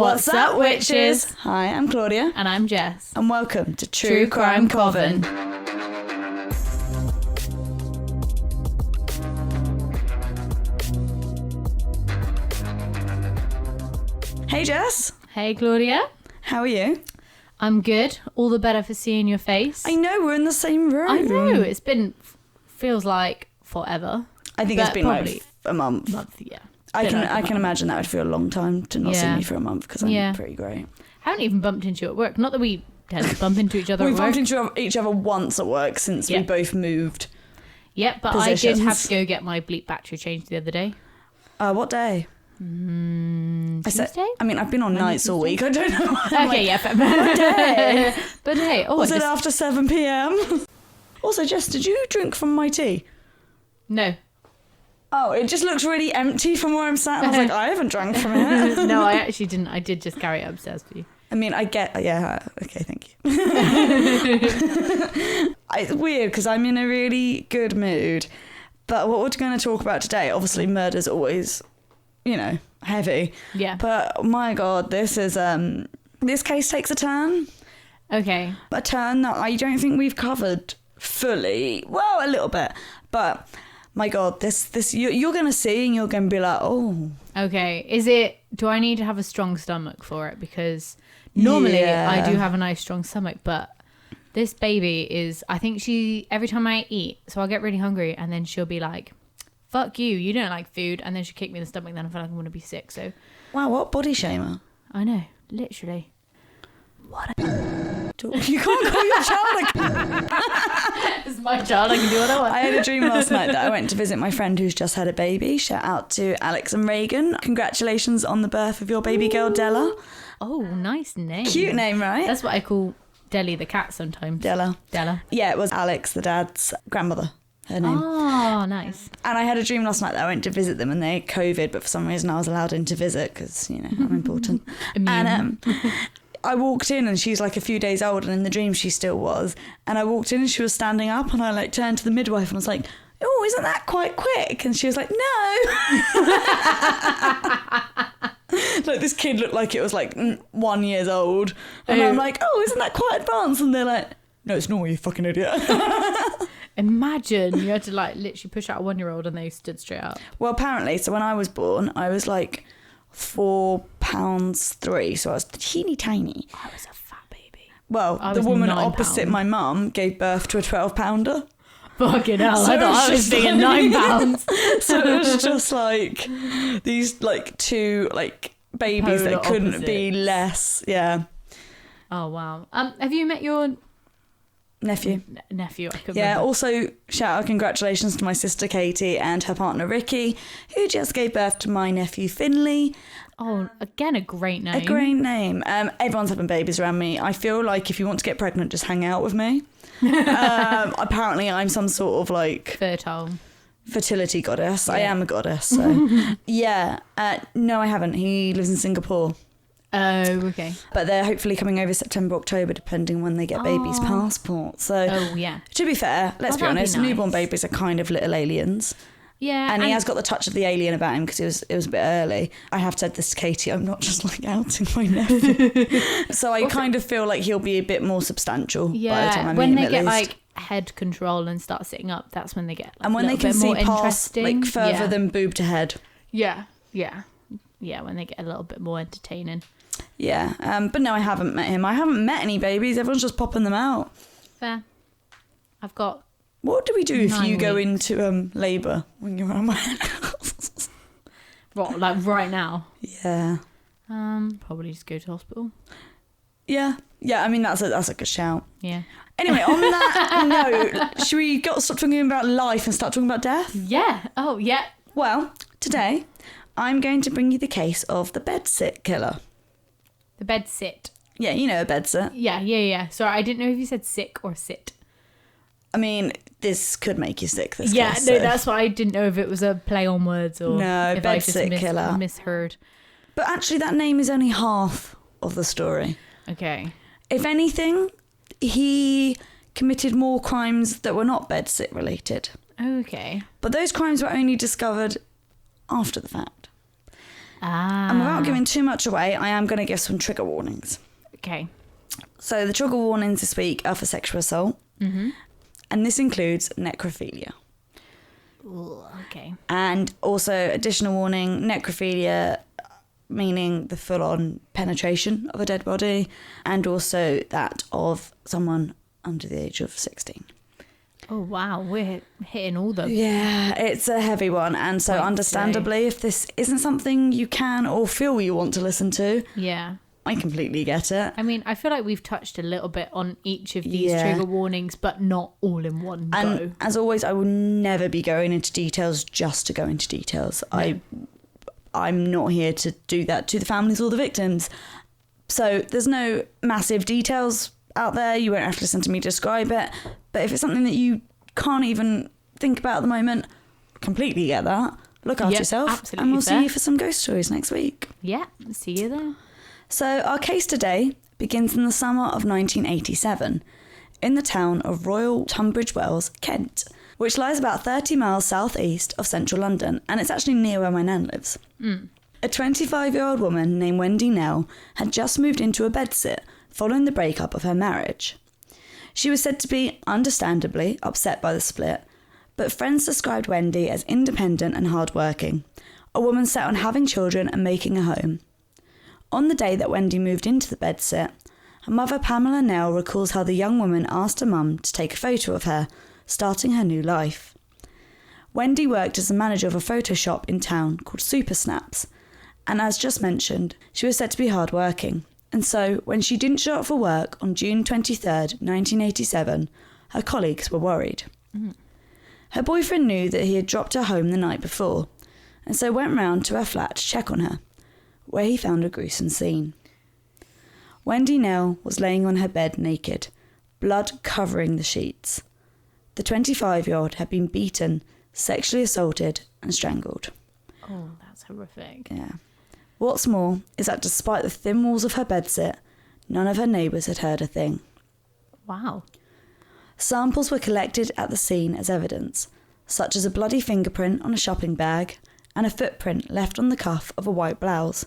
What's up, witches? Hi, I'm Claudia. And I'm Jess. And welcome to True Crime Coven. Hey, Jess. Hey, Claudia. How are you? I'm good. All the better for seeing your face. I know, we're in the same room. I know. It's been, feels like forever. I think it's been like a month. Yeah. I can imagine that would feel a long time to not see me for a month because I'm pretty great. Haven't even bumped into you at work. Not that we tend to bump into each other We've at work. bumped into each other once at work since we both moved. Yep, but positions. I did have to go get my bleep battery changed the other day. What day? Tuesday? I've been on nights all week. I don't know. What day? But hey, was it after 7 p.m? Also, Jess, did you drink from my tea? No. Oh, it just looks really empty from where I'm sat. I was like, I haven't drank from it. No, I actually didn't. I did just carry it upstairs for you. Okay, thank you. It's weird because I'm in a really good mood. But what we're going to talk about today, obviously murder's always, heavy. Yeah. But my God, this case takes a turn. Okay. A turn that I don't think we've covered fully. Well, a little bit. But my God, this you're going to see and you're going to be like, oh. Okay. Do I need to have a strong stomach for it? Because normally I do have a nice strong stomach, but this baby is, I think every time I eat, so I'll get really hungry and then she'll be like, fuck you don't like food. And then she'll kick me in the stomach, then I feel like I'm going to be sick. So. Wow, what body shamer. I know, literally. You can't call your child It's my child, I can do what I want. I had a dream last night that I went to visit my friend who's just had a baby. Shout out to Alex and Reagan. Congratulations on the birth of your baby girl, Della. Oh, nice name. Cute name, right? That's what I call Deli the cat sometimes. Della. Yeah, it was Alex, the dad's grandmother. Her name. Oh, nice. And I had a dream last night that I went to visit them and they had COVID, but for some reason I was allowed in to visit because, I'm important. And I walked in and she's like a few days old and in the dream she still was. And I walked in and she was standing up and I turned to the midwife and was like, oh, isn't that quite quick? And she was like, no. This kid looked like it was 1 year old. And I'm like, oh, isn't that quite advanced? And they're like, no, it's not, you fucking idiot. Imagine you had to literally push out a 1-year-old and they stood straight up. Well, apparently, so when I was born, I was 4 pounds 3, so I was teeny tiny. I was a fat baby. Well, the woman opposite my mum gave birth to a 12-pounder. Fucking hell, so I thought I was being 9 pounds. So it was just these two babies that couldn't be less. Yeah. Oh wow. Have you met your nephew? Nephew, I could remember. Also shout out congratulations to my sister Katie and her partner Ricky, who just gave birth to my nephew Finley. Oh, again, a great name. A great name. Everyone's having babies around me. I feel like if you want to get pregnant, just hang out with me. Apparently I'm some sort of fertile fertility goddess. Yeah. I am a goddess. So. Yeah. No, I haven't. He lives in Singapore. Oh, okay. But they're hopefully coming over September, October, depending when they get babies' passports. So, to be fair, let's be honest, newborn babies are kind of little aliens. Yeah. And he has got the touch of the alien about him because it was a bit early. I have said this to Katie, I'm not just outing my nephew. So I kind of feel like he'll be a bit more substantial by the time I meet him, at least. When they get head control and start sitting up, that's when they get and when they can see past further than boob to head. Yeah. When they get a little bit more entertaining. Yeah, but no, I haven't met him. I haven't met any babies. Everyone's just popping them out. Fair. I've got. What do we do if you go into labour when you're around my house? What, right now? Yeah. Probably just go to hospital. Yeah. I mean that's a good shout. Yeah. Anyway, on that note, should we stop talking about life and start talking about death? Yeah. Oh, yeah. Well, today I'm going to bring you the case of the Bedsit killer. The Bedsit. Yeah, you know a Bedsit. Yeah. Sorry, I didn't know if you said sick or sit. I mean, this could make you sick, this case. No, so. That's why I didn't know if it was a play on words or if I just killer. misheard. But actually, that name is only half of the story. Okay. If anything, he committed more crimes that were not Bedsit related. Okay. But those crimes were only discovered after the fact. And without giving too much away, I am going to give some trigger warnings. Okay. So the trigger warnings this week are for sexual assault. Mm-hmm. And this includes necrophilia. Ooh, okay. And also, additional warning, necrophilia, meaning the full-on penetration of a dead body, and also that of someone under the age of 16. Oh, wow. We're hitting all the... Yeah, it's a heavy one. And so understandably, if this isn't something you can or feel you want to listen to, yeah, I completely get it. I mean, I feel like we've touched a little bit on each of these trigger warnings, but not all in one and go. As always, I will never be going into details just to go into details. No. I'm not here to do that to the families or the victims. So there's no massive details out there. You won't have to listen to me describe it. But if it's something that you can't even think about at the moment, completely get that. Look after yourself. Absolutely, and we'll see you for some ghost stories next week. Yeah, see you there. So our case today begins in the summer of 1987 in the town of Royal Tunbridge Wells, Kent, which lies about 30 miles southeast of central London, and it's actually near where my nan lives. A 25-year-old woman named Wendy Nell had just moved into a bedsit following the breakup of her marriage. She was said to be, understandably, upset by the split, but friends described Wendy as independent and hardworking, a woman set on having children and making a home. On the day that Wendy moved into the bedsit, her mother Pamela Nell recalls how the young woman asked her mum to take a photo of her, starting her new life. Wendy worked as the manager of a photo shop in town called Super Snaps, and as just mentioned, she was said to be hardworking. And so, when she didn't show up for work on June 23rd, 1987, her colleagues were worried. Her boyfriend knew that he had dropped her home the night before, and so went round to her flat to check on her, where he found a gruesome scene. Wendy Nell was laying on her bed naked, blood covering the sheets. The 25-year-old had been beaten, sexually assaulted and strangled. Oh, that's horrific. Yeah. What's more is that despite the thin walls of her bedsit, none of her neighbours had heard a thing. Wow. Samples were collected at the scene as evidence, such as a bloody fingerprint on a shopping bag and a footprint left on the cuff of a white blouse.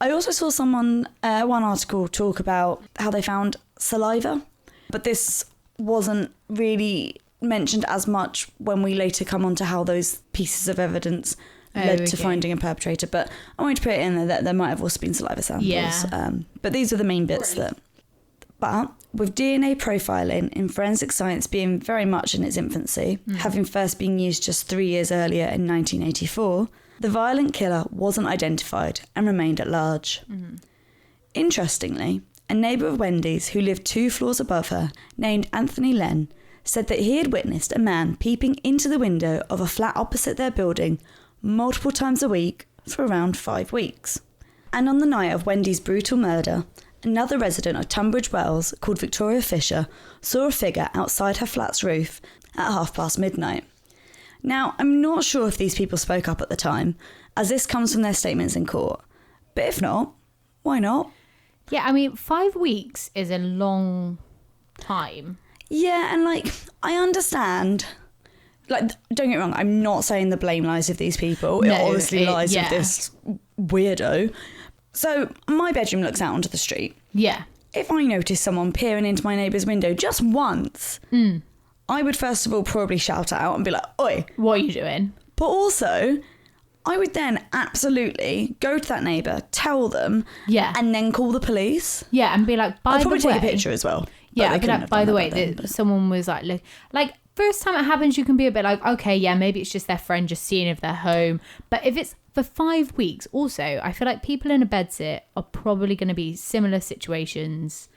I also saw one article talk about how they found saliva, but this wasn't really mentioned as much when we later come on to how those pieces of evidence led to finding a perpetrator. But I wanted to put it in there that there might have also been saliva samples. Yeah. But these are the main bits that... But with DNA profiling in forensic science being very much in its infancy, having first been used just 3 years earlier in 1984, the violent killer wasn't identified and remained at large. Interestingly, a neighbour of Wendy's who lived 2 floors above her, named Anthony Len, said that he had witnessed a man peeping into the window of a flat opposite their building multiple times a week for around 5 weeks. And on the night of Wendy's brutal murder, another resident of Tunbridge Wells called Victoria Fisher saw a figure outside her flat's roof at midnight. Now, I'm not sure if these people spoke up at the time, as this comes from their statements in court. But if not, why not? Yeah, I mean, 5 weeks is a long time. Yeah, and I understand. Don't get me wrong, I'm not saying the blame lies with these people. It obviously lies with this weirdo. So, my bedroom looks out onto the street. Yeah. If I notice someone peering into my neighbour's window just once, I would first of all probably shout out and be like, oi. What are you doing? But also, I would then absolutely go to that neighbour, tell them, and then call the police. Yeah, and be like, I'd probably take a picture as well. Yeah, I'd be like, by the way, someone was like, look, first time it happens, you can be a bit like, okay, yeah, maybe it's just their friend just seeing if they're home. But if it's for 5 weeks, also, I feel like people in a bedsit are probably going to be similar situations,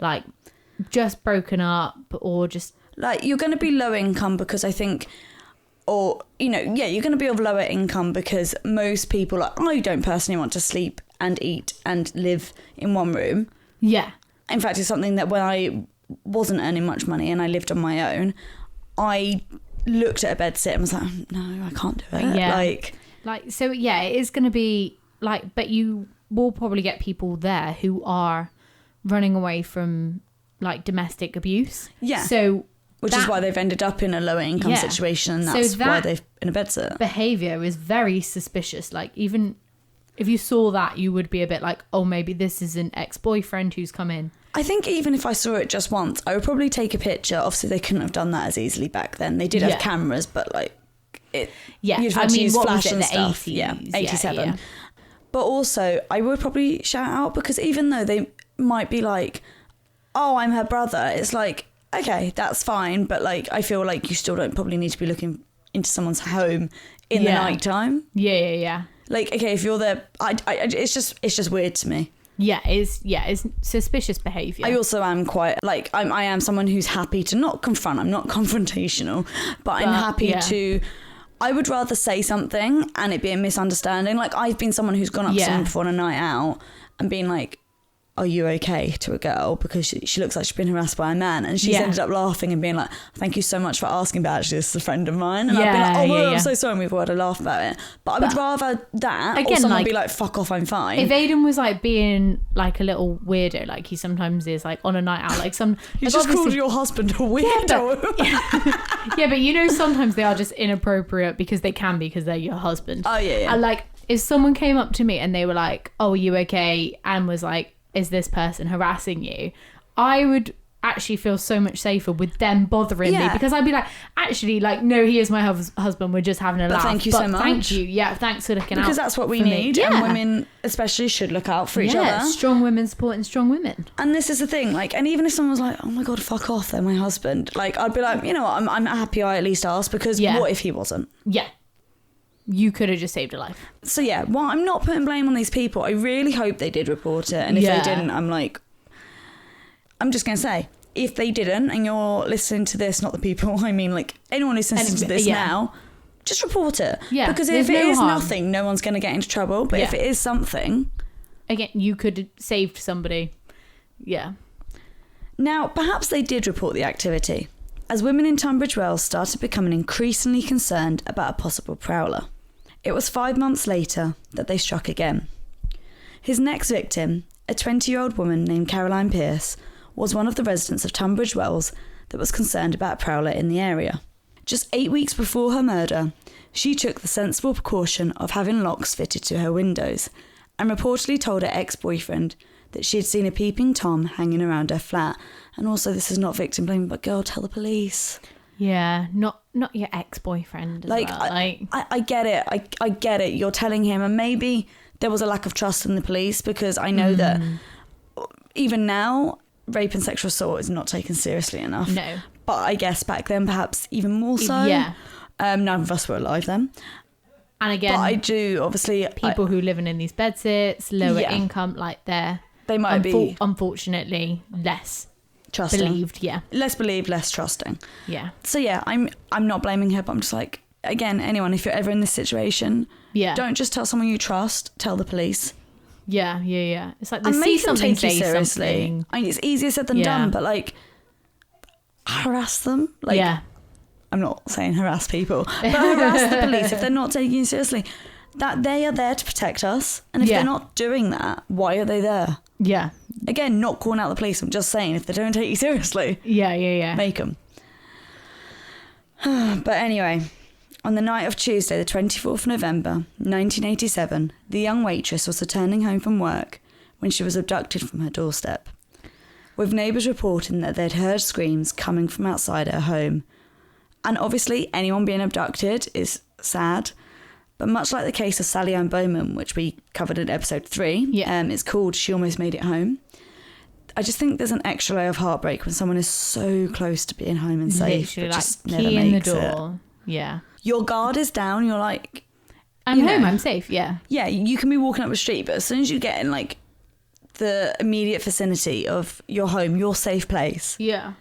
like just broken up or just... you're going to be low income because I think... Or, you're going to be of lower income because most people, I don't personally want to sleep and eat and live in one room. Yeah. In fact, it's something that when I wasn't earning much money and I lived on my own, I looked at a bedsit and was like, no, I can't do it. Yeah. So, yeah, it is going to be but you will probably get people there who are running away from domestic abuse. Yeah. So... Which is why they've ended up in a lower income situation, and that's why they've in a bedsit. Behaviour is very suspicious. Even If you saw that, you would be a bit like, oh, maybe this is an ex-boyfriend who's come in. I think even if I saw it just once, I would probably take a picture. Obviously, they couldn't have done that as easily back then. They did have cameras, but like, you'd have to use flash and stuff. 80s? Yeah, 87. Yeah. But also, I would probably shout out, because even though they might be like, oh, I'm her brother, it's like, okay, that's fine, but like, I feel like you still don't probably need to be looking into someone's home in the night time. Yeah. Like, okay, if you're there, it's just weird to me. Yeah, it's suspicious behaviour. I also am quite, like, I am someone who's happy to not confront. I'm not confrontational, but I'm happy to... I would rather say something and it be a misunderstanding. Like, I've been someone who's gone up to someone before on a night out and been like, are you okay, to a girl, because she looks like she's been harassed by a man, and she's ended up laughing and being like, thank you so much for asking, but actually this is a friend of mine, and I've been like, oh well, I'm so sorry, and we've all had a laugh about it. But I would rather that, again, or someone like, be like, fuck off, I'm fine. If Aidan was like being like a little weirdo, like he sometimes is, like on a night out, like some... You like, just called your husband a weirdo. Yeah, but you know, sometimes they are just inappropriate because they can be, because they're your husband. Oh yeah. And like, if someone came up to me and they were like, oh, are you okay? And was like, is this person harassing you? I would actually feel so much safer with them bothering me, because I'd be like, actually, like, no, he is my husband, we're just having a laugh. Thank you so much. Thank you. Yeah, thanks for looking out. Because that's what we need. And women especially should look out for each other. Strong women supporting strong women. And this is the thing, like, and even if someone was like, oh my God, fuck off, they're my husband, like, I'd be like, you know what, I'm happy I at least asked, because what if he wasn't? Yeah. You could have just saved a life. So yeah, well, I'm not putting blame on these people. I really hope they did report it. And if they didn't, I'm just going to say, if they didn't, and you're listening to this, not the people, I mean, like, anyone who's listening to this now, just report it. Yeah. Because if it is nothing, no one's going to get into trouble. But if it is something... Again, you could have saved somebody. Yeah. Now, perhaps they did report the activity, as women in Tunbridge Wells started becoming increasingly concerned about a possible prowler. It was 5 months later that they struck again. His next victim, a 20-year-old woman named Caroline Pierce, was one of the residents of Tunbridge Wells that was concerned about a prowler in the area. Just 8 weeks before her murder, she took the sensible precaution of having locks fitted to her windows, and reportedly told her ex-boyfriend that she had seen a peeping Tom hanging around her flat. And also, this is not victim blaming, but girl, tell the police. Yeah, not your ex-boyfriend. Like, well. I get it. I get it. You're telling him, and maybe there was a lack of trust in the police, because I know that even now, rape and sexual assault is not taken seriously enough. No. But I guess back then, perhaps even more so. Yeah. None of us were alive then. And again, but I do, obviously... People who living in these bedsits, lower income, like they might be... Unfortunately, less... Trusting. Believed, less believed, less trusting. Yeah. So yeah, I'm not blaming her, but I'm just like, again, anyone, if you're ever in this situation, don't just tell someone you trust, tell the police. Yeah. It's like they see something, take you seriously. Something. I mean, it's easier said than done, but like, harass them. Like, I'm not saying harass people, but harass the police if they're not taking you seriously. That they are there to protect us, and if they're not doing that, why are they there? Yeah. Again, not calling out the police. I'm just saying, if they don't take you seriously, make them. But anyway, on the night of Tuesday, the 24th of November, 1987, the young waitress was returning home from work when she was abducted from her doorstep, with neighbours reporting that they'd heard screams coming from outside her home. And obviously, anyone being abducted is sad. But much like the case of Sally Ann Bowman, which we covered in episode 3, it's called She Almost Made It Home. I just think there's an extra layer of heartbreak when someone is so close to being home and safe, literally, but just like, never key in the makes door. it. Yeah. Your guard is down, you're like... I'm home, I'm safe, yeah. Yeah, you can be walking up the street, but as soon as you get in, like, the immediate vicinity of your home, your safe place... Yeah.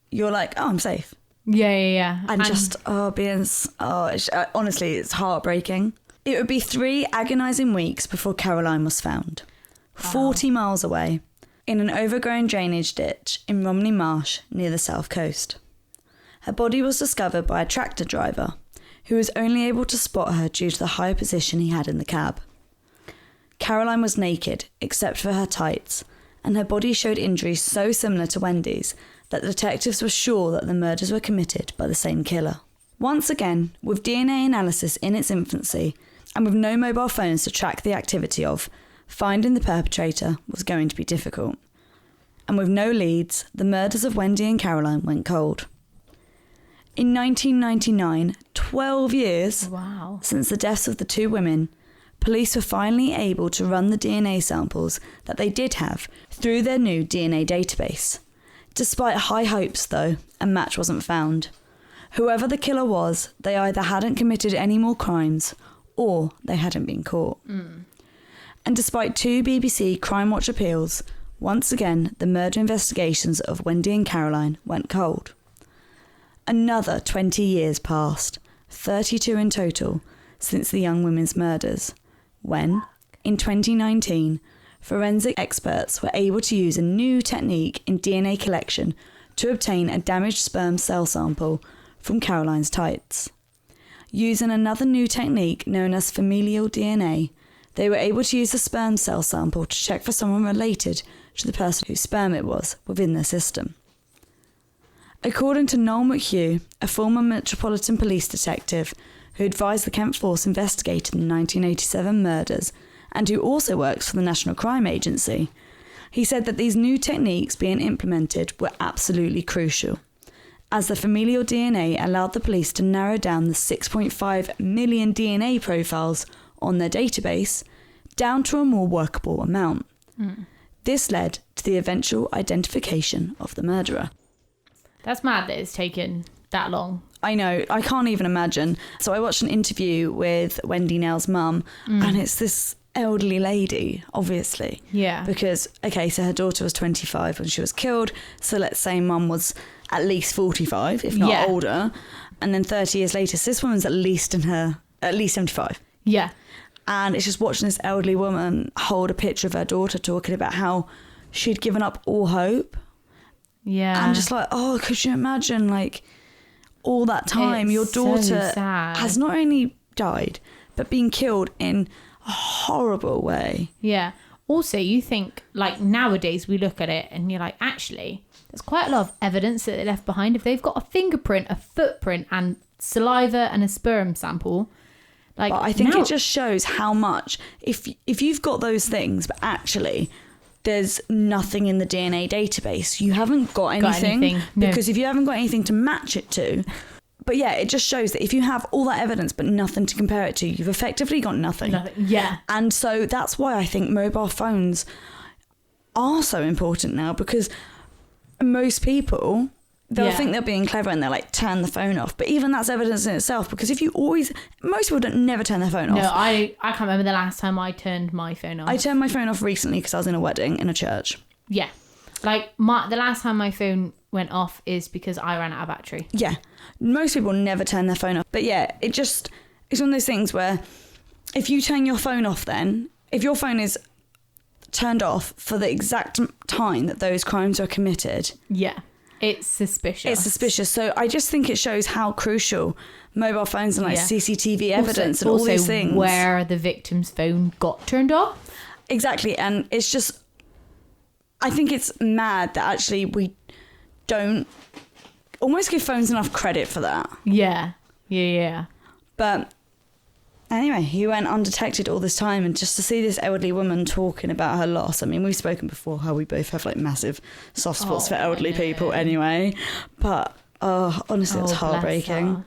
You're like, oh, I'm safe. Yeah. And just, honestly, it's heartbreaking. It would be 3 agonising weeks before Caroline was found. 40 miles away, in an overgrown drainage ditch in Romney Marsh near the south coast. Her body was discovered by a tractor driver, who was only able to spot her due to the high position he had in the cab. Caroline was naked, except for her tights, and her body showed injuries so similar to Wendy's that the detectives were sure that the murders were committed by the same killer. Once again, with DNA analysis in its infancy, and with no mobile phones to track the activity of, finding the perpetrator was going to be difficult. And with no leads, the murders of Wendy and Caroline went cold. In 1999, 12 years since the deaths of the two women, police were finally able to run the DNA samples that they did have through their new DNA database. Despite high hopes, though, a match wasn't found. Whoever the killer was, they either hadn't committed any more crimes or they hadn't been caught. And despite 2 BBC Crime Watch appeals, once again, the murder investigations of Wendy and Caroline went cold. Another 20 years passed, 32 in total, since the young women's murders, when, in 2019, forensic experts were able to use a new technique in DNA collection to obtain a damaged sperm cell sample from Caroline's tights. Using another new technique known as familial DNA, they were able to use the sperm cell sample to check for someone related to the person whose sperm it was within their system. According to Noel McHugh, a former Metropolitan Police detective who advised the Kent Force investigating the 1987 murders and who also works for the National Crime Agency, he said that these new techniques being implemented were absolutely crucial, as the familial DNA allowed the police to narrow down the 6.5 million DNA profiles on their database down to a more workable amount. This led to the eventual identification of the murderer. That's mad that it's taken that long. I know, I can't even imagine. So I watched an interview with Wendy Nell's mum, and it's this elderly lady, obviously. Yeah. Because, okay, so her daughter was 25 when she was killed, so let's say mum was at least 45, if not older, and then 30 years later, so this woman's at least 75. Yeah. And it's just watching this elderly woman hold a picture of her daughter talking about how she'd given up all hope. Yeah. I'm just like, oh, could you imagine, like, all that time your daughter has not only died, but been killed in a horrible way. Yeah. Also, you think, like, nowadays we look at it and you're like, actually, there's quite a lot of evidence that they left behind. If they've got a fingerprint, a footprint, and saliva and a sperm sample, like, but I think it just shows how much, if you've got those things, but actually there's nothing in the DNA database, you haven't got anything. No. Because if you haven't got anything to match it to, but yeah, it just shows that if you have all that evidence but nothing to compare it to, you've effectively got nothing. Yeah. And so that's why I think mobile phones are so important now, because most people, they'll think they're being clever and they'll like turn the phone off. But even that's evidence in itself, because if you most people don't never turn their phone off. No, I can't remember the last time I turned my phone off. I turned my phone off recently because I was in a wedding in a church. Yeah. Like the last time my phone went off is because I ran out of battery. Yeah. Most people never turn their phone off. But yeah, it's one of those things where if you turn your phone off then, if your phone is turned off for the exact time that those crimes are committed. Yeah. It's suspicious. It's suspicious. So I just think it shows how crucial mobile phones and like CCTV evidence and all these things. Where the victim's phone got turned off. Exactly. And it's just, I think it's mad that actually we don't almost give phones enough credit for that. Yeah. Yeah. But anyway, he went undetected all this time, and just to see this elderly woman talking about her loss. I mean, we've spoken before how we both have like massive soft spots for elderly people anyway. But honestly, it's heartbreaking.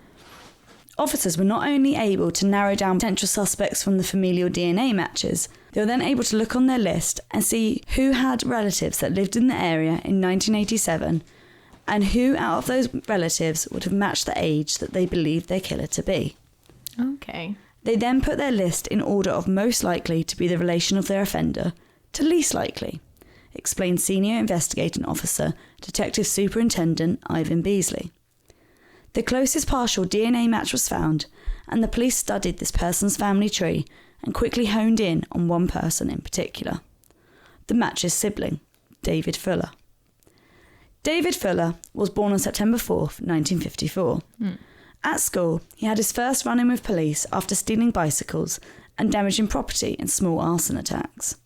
Officers were not only able to narrow down potential suspects from the familial DNA matches, they were then able to look on their list and see who had relatives that lived in the area in 1987 and who out of those relatives would have matched the age that they believed their killer to be. Okay. They then put their list in order of most likely to be the relation of their offender to least likely, explained Senior Investigating Officer Detective Superintendent Ivan Beasley. The closest partial DNA match was found, and the police studied this person's family tree and quickly honed in on one person in particular. The match's sibling, David Fuller. David Fuller was born on September 4th, 1954. At school, he had his first run-in with police after stealing bicycles and damaging property in small arson attacks.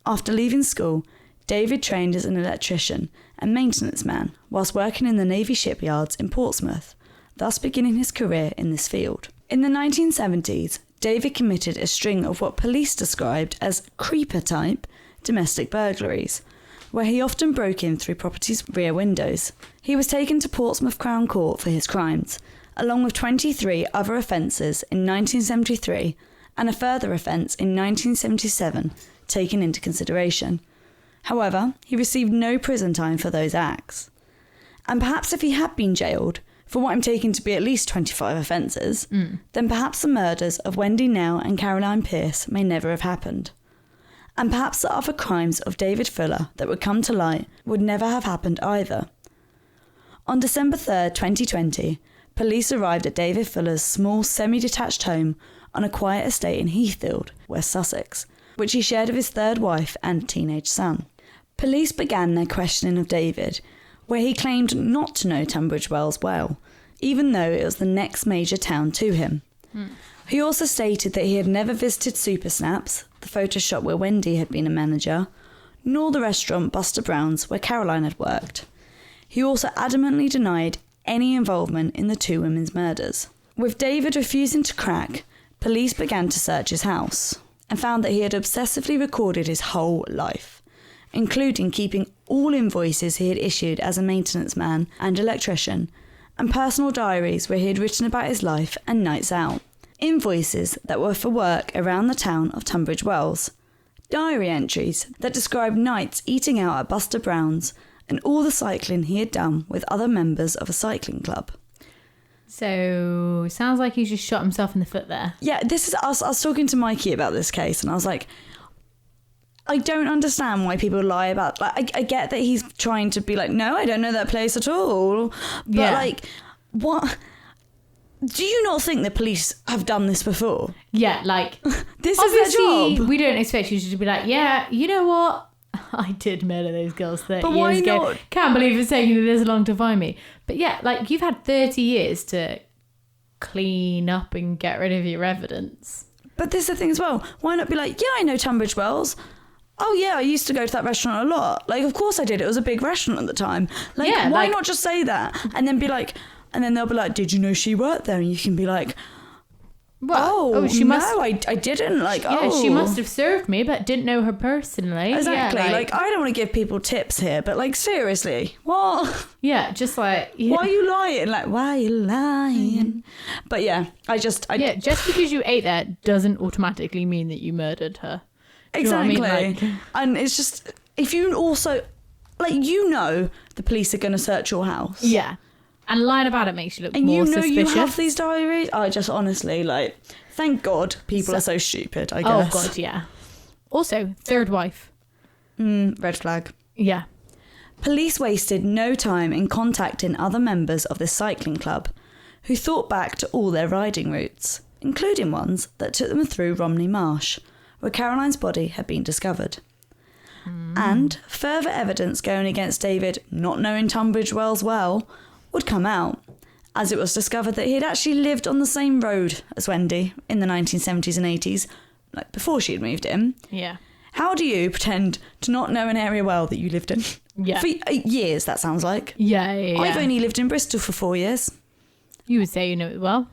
After leaving school, David trained as an electrician and maintenance man whilst working in the Navy shipyards in Portsmouth, thus beginning his career in this field. In the 1970s, David committed a string of what police described as creeper-type domestic burglaries, where he often broke in through properties' rear windows. He was taken to Portsmouth Crown Court for his crimes, along with 23 other offences in 1973 and a further offence in 1977 taken into consideration. However, he received no prison time for those acts. And perhaps if he had been jailed for what I'm taking to be at least 25 offences, then perhaps the murders of Wendy Nell and Caroline Pierce may never have happened. And perhaps the other crimes of David Fuller that would come to light would never have happened either. On December 3rd, 2020, police arrived at David Fuller's small semi-detached home on a quiet estate in Heathfield, West Sussex, which he shared with his third wife and teenage son. Police began their questioning of David, where he claimed not to know Tunbridge Wells well, even though it was the next major town to him. He also stated that he had never visited Super Snaps, the photo shop where Wendy had been a manager, nor the restaurant Buster Brown's where Caroline had worked. He also adamantly denied any involvement in the two women's murders. With David refusing to crack, police began to search his house and found that he had obsessively recorded his whole life, including keeping all invoices he had issued as a maintenance man and electrician, and personal diaries where he had written about his life and nights out. Invoices that were for work around the town of Tunbridge Wells. Diary entries that described nights eating out at Buster Brown's and all the cycling he had done with other members of a cycling club. So, sounds like he just shot himself in the foot there. Yeah, this is us. I was talking to Mikey about this case and I was like, I don't understand why people lie about... Like, I get that he's trying to be like, no, I don't know that place at all. But like, what... Do you not think the police have done this before? Yeah, like... This is their job. We don't expect you to be like, yeah, you know what? I did murder those girls 30 years ago. Not? Can't believe it's taken you this long to find me. But yeah, like, you've had 30 years to clean up and get rid of your evidence. But this is the thing as well. Why not be like, yeah, I know Tunbridge Wells. Oh yeah, I used to go to that restaurant a lot. Like, of course I did. It was a big restaurant at the time. Like, yeah, why not just say that? And then be like... And then they'll be like, did you know she worked there? And you can be like, she must. No, I didn't. Like, she must have served me, but didn't know her personally. Exactly. Yeah, like, I don't want to give people tips here, but like, seriously, what? Yeah, just like... Yeah. Why are you lying? Like, why are you lying? But yeah, just because you ate there doesn't automatically mean that you murdered her. Exactly. You know what I mean? Like, and it's just, if you also, like, the police are going to search your house. Yeah. And lying about it makes you look more suspicious. And you have these diaries. I just honestly, like, thank God people are so stupid, I guess. Oh, God, yeah. Also, third wife. Red flag. Yeah. Police wasted no time in contacting other members of this cycling club who thought back to all their riding routes, including ones that took them through Romney Marsh, where Caroline's body had been discovered. And further evidence going against David not knowing Tunbridge Wells well would come out, as it was discovered that he had actually lived on the same road as Wendy in the 1970s and 80s, like before she had moved in. Yeah. How do you pretend to not know an area well that you lived in? Yeah. For years, that sounds like. Yeah. I've only lived in Bristol for 4 years. You would say you know it well.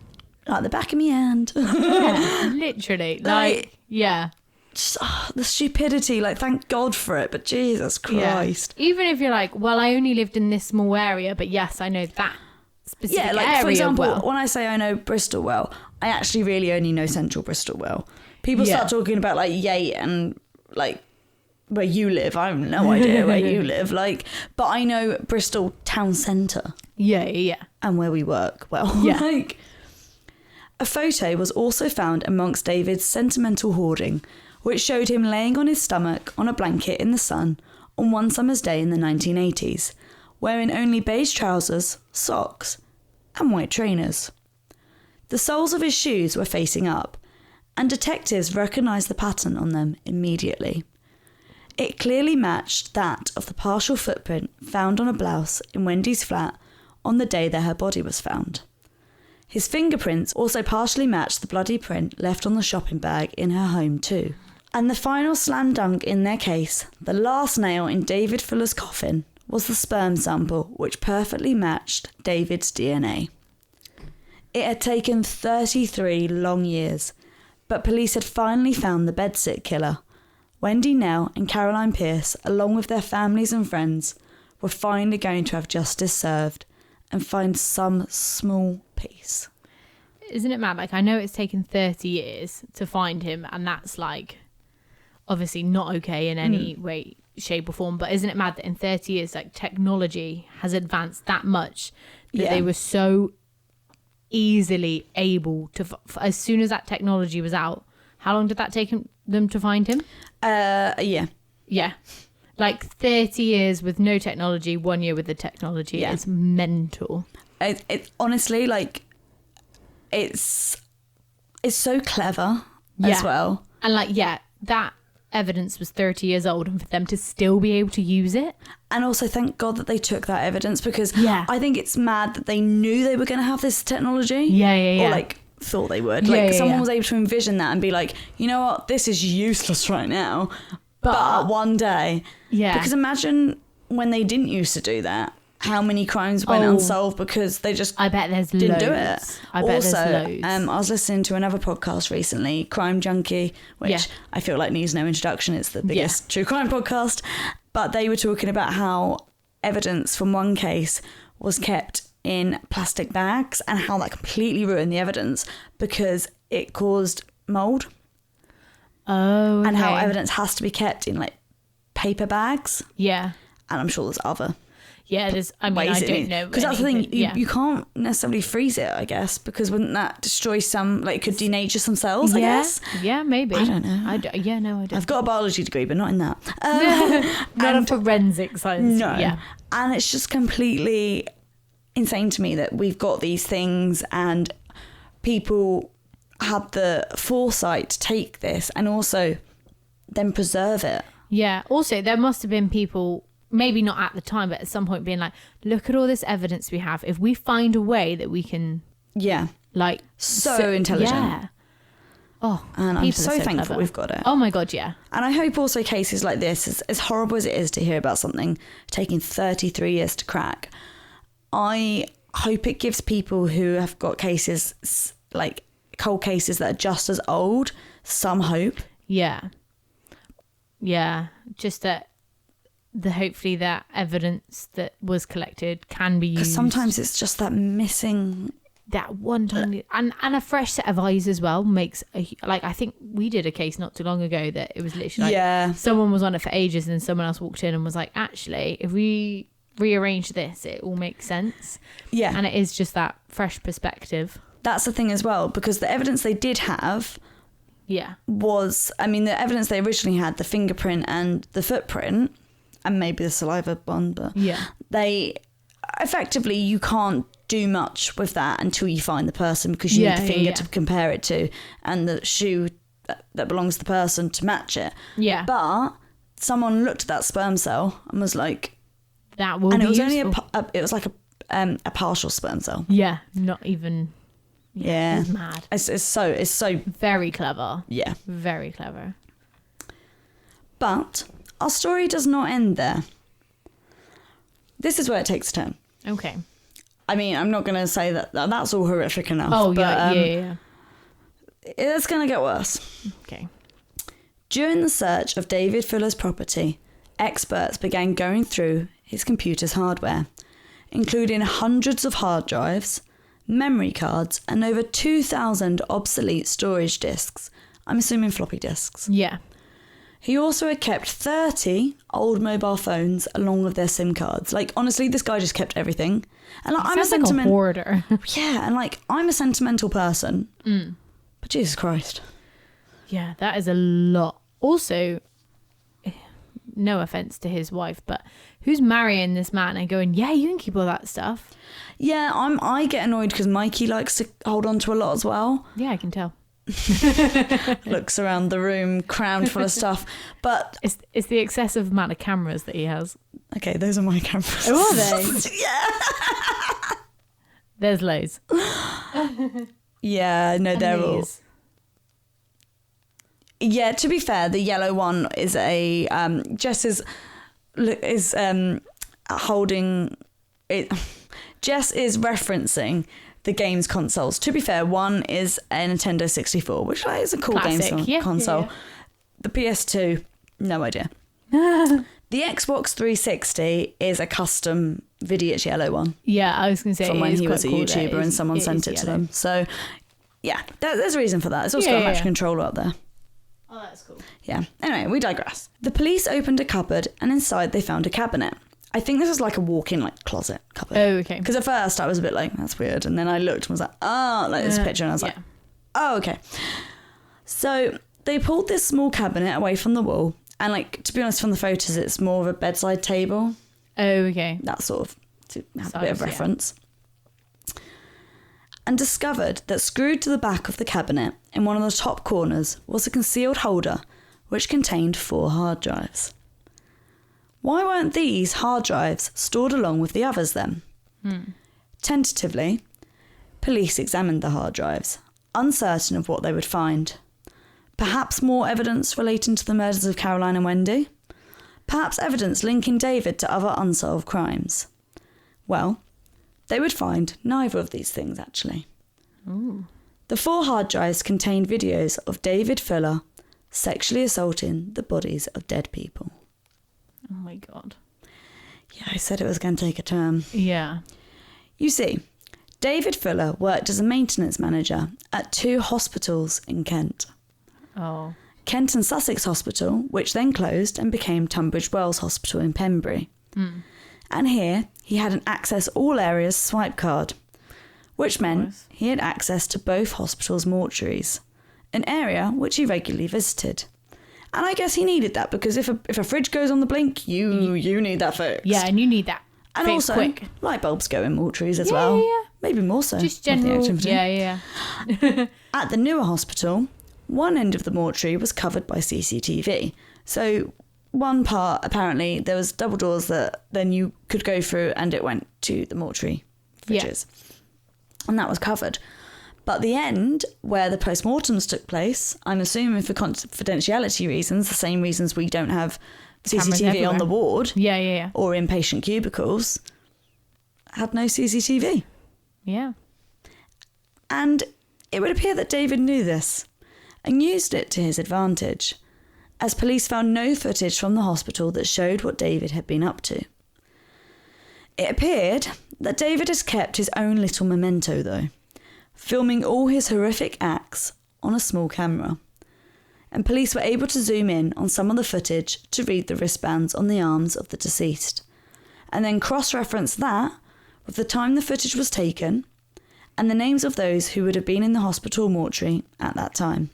Like the back of my hand. Yeah, literally. Like, yeah. Just, the stupidity, like, thank God for it, but Jesus Christ. Yeah. Even if you're like, well, I only lived in this small area, but yes, I know that specific area. Yeah, like, for example, when I say I know Bristol well, I actually really only know central Bristol well. People start talking about, like, Yate and, like, where you live. I have no idea where you live, like, but I know Bristol town centre. Yeah. And where we work well. Yeah. Like, a photo was also found amongst David's sentimental hoarding, which showed him laying on his stomach on a blanket in the sun on one summer's day in the 1980s, wearing only beige trousers, socks, and white trainers. The soles of his shoes were facing up, and detectives recognised the pattern on them immediately. It clearly matched that of the partial footprint found on a blouse in Wendy's flat on the day that her body was found. His fingerprints also partially matched the bloody print left on the shopping bag in her home too. And the final slam dunk in their case, the last nail in David Fuller's coffin, was the sperm sample which perfectly matched David's DNA. It had taken 33 long years, But police had finally found the Bedsit killer. Wendy Nell and Caroline Pierce, along with their families and friends, were finally going to have justice served and find some small peace. Isn't it mad? Like, I know it's taken 30 years to find him, and that's like obviously not okay in any way, shape or form, but isn't it mad that in 30 years, like, technology has advanced that much that they were so easily able to, as soon as that technology was out, how long did that take them to find him? A year. Yeah. Like 30 years with no technology, 1 year with the technology. Yeah. It's mental. It honestly, like, it's so clever as well. And like, that evidence was 30 years old, and for them to still be able to use it. And also thank God that they took that evidence, because I think it's mad that they knew they were going to have this technology. Yeah. Or like thought they would. Like someone was able to envision that and be like, you know what, this is useless right now. But one day. Yeah. Because imagine when they didn't used to do that, how many crimes went unsolved because they just I bet there's didn't loads. do it. I bet there's loads. I was listening to another podcast recently, Crime Junkie, which I feel like needs no introduction. It's the biggest true crime podcast. But they were talking about how evidence from one case was kept in plastic bags and how that completely ruined the evidence because it caused mold. Oh, okay. And how evidence has to be kept in like paper bags. Yeah. And I'm sure there's other there's, I mean, I don't know. Because that's the thing, you can't necessarily freeze it, I guess, because wouldn't that destroy some, like, could denature some cells, I guess? Yeah, maybe. I don't know. I don't. I've got a biology degree, but not in that. Not in forensic science. No. Yeah. And it's just completely insane to me that we've got these things and people had the foresight to take this and also then preserve it. Yeah. Also, there must have been people, maybe not at the time, but at some point being like, look at all this evidence we have. If we find a way that we can... Yeah. Like... So intelligent. Yeah. Oh, and I'm so thankful we've got it. Oh my God, yeah. And I hope also cases like this, as horrible as it is to hear about something taking 33 years to crack, I hope it gives people who have got cases, like cold cases that are just as old, some hope. Yeah. Yeah. Just that hopefully that evidence that was collected can be used. Because sometimes it's just that missing... That one time, and a fresh set of eyes as well makes like, I think we did a case not too long ago that it was literally like someone was on it for ages and then someone else walked in and was like, actually, if we rearrange this, it all makes sense. Yeah. And it is just that fresh perspective. That's the thing as well, because the evidence they did have was, I mean, the evidence they originally had, the fingerprint and the footprint and maybe the saliva one, but they effectively, you can't do much with that until you find the person, because you need the finger to compare it to and the shoe that belongs to the person to match it. Yeah. But someone looked at that sperm cell and was like, that will be useful. And it was only it was like a partial sperm cell. Yeah. Not even. Yeah. It's mad. It's so very clever. Yeah. Very clever. But our story does not end there. This is where it takes a turn. Okay. I mean, I'm not going to say that that's all horrific enough. Oh, but, yeah. It's going to get worse. Okay. During the search of David Fuller's property, experts began going through his computer's hardware, including hundreds of hard drives, memory cards, and over 2,000 obsolete storage disks. I'm assuming floppy disks. Yeah. He also had kept 30 old mobile phones along with their SIM cards. Like, honestly, this guy just kept everything. And like, I'm a hoarder. Yeah, and like, I'm a sentimental person. But Jesus Christ. Yeah, that is a lot. Also, no offense to his wife, but who's marrying this man and going, yeah, you can keep all that stuff? Yeah, I get annoyed because Mikey likes to hold on to a lot as well. Yeah, I can tell. Looks around the room crammed full of stuff, but it's the excessive amount of cameras that he has. Okay, those are my cameras. Oh, are they? Yeah. There's loads. Yeah, no, they're all. Yeah, to be fair, the yellow one is a Jess is holding it. Jess is referencing the games consoles. To be fair, one is a Nintendo 64, which is a cool Classic. games console. Yeah. The PS2, no idea. The Xbox 360 is a custom video yellow one. Yeah, I was going to say from when he was a cool YouTuber and someone sent it to them. So, yeah, there's a reason for that. It's also got a match controller up there. Oh, that's cool. Yeah. Anyway, we digress. The police opened a cupboard and inside they found a cabinet. I think this is like a walk-in like closet cupboard. Oh, okay. Because at first I was a bit like, that's weird. And then I looked and was like, oh, like this picture. And I was like, oh, okay. So they pulled this small cabinet away from the wall. And like, to be honest, from the photos, it's more of a bedside table. Oh, okay. That sort of, to have a bit of reference. And discovered that screwed to the back of the cabinet in one of the top corners was a concealed holder which contained 4 hard drives. Why weren't these hard drives stored along with the others then? Tentatively, police examined the hard drives, uncertain of what they would find. Perhaps more evidence relating to the murders of Caroline and Wendy? Perhaps evidence linking David to other unsolved crimes? Well, they would find neither of these things, actually. Ooh. The 4 hard drives contained videos of David Fuller sexually assaulting the bodies of dead people. Oh my God. Yeah, I said it was going to take a turn. Yeah. You see, David Fuller worked as a maintenance manager at 2 hospitals in Kent. Oh. Kent and Sussex Hospital, which then closed and became Tunbridge Wells Hospital in Pembury. And here, he had an access all areas swipe card, which meant he had access to both hospitals' mortuaries, an area which he regularly visited. And I guess he needed that because if a fridge goes on the blink, you need that fixed. Yeah, and you need that. And fixed also, quick. light bulbs go in mortuaries as well. Yeah. Maybe more so. Just with the general. activity. Yeah. At the newer hospital, one end of the mortuary was covered by CCTV. So one part, apparently, there was double doors that then you could go through and it went to the mortuary fridges. And that was covered. But the end, where the postmortems took place, I'm assuming for confidentiality reasons, the same reasons we don't have CCTV on the ward or in patient cubicles, had no CCTV. Yeah. And it would appear that David knew this and used it to his advantage, as police found no footage from the hospital that showed what David had been up to. It appeared that David has kept his own little memento, though, filming all his horrific acts on a small camera. And police were able to zoom in on some of the footage to read the wristbands on the arms of the deceased, and then cross-reference that with the time the footage was taken and the names of those who would have been in the hospital mortuary at that time.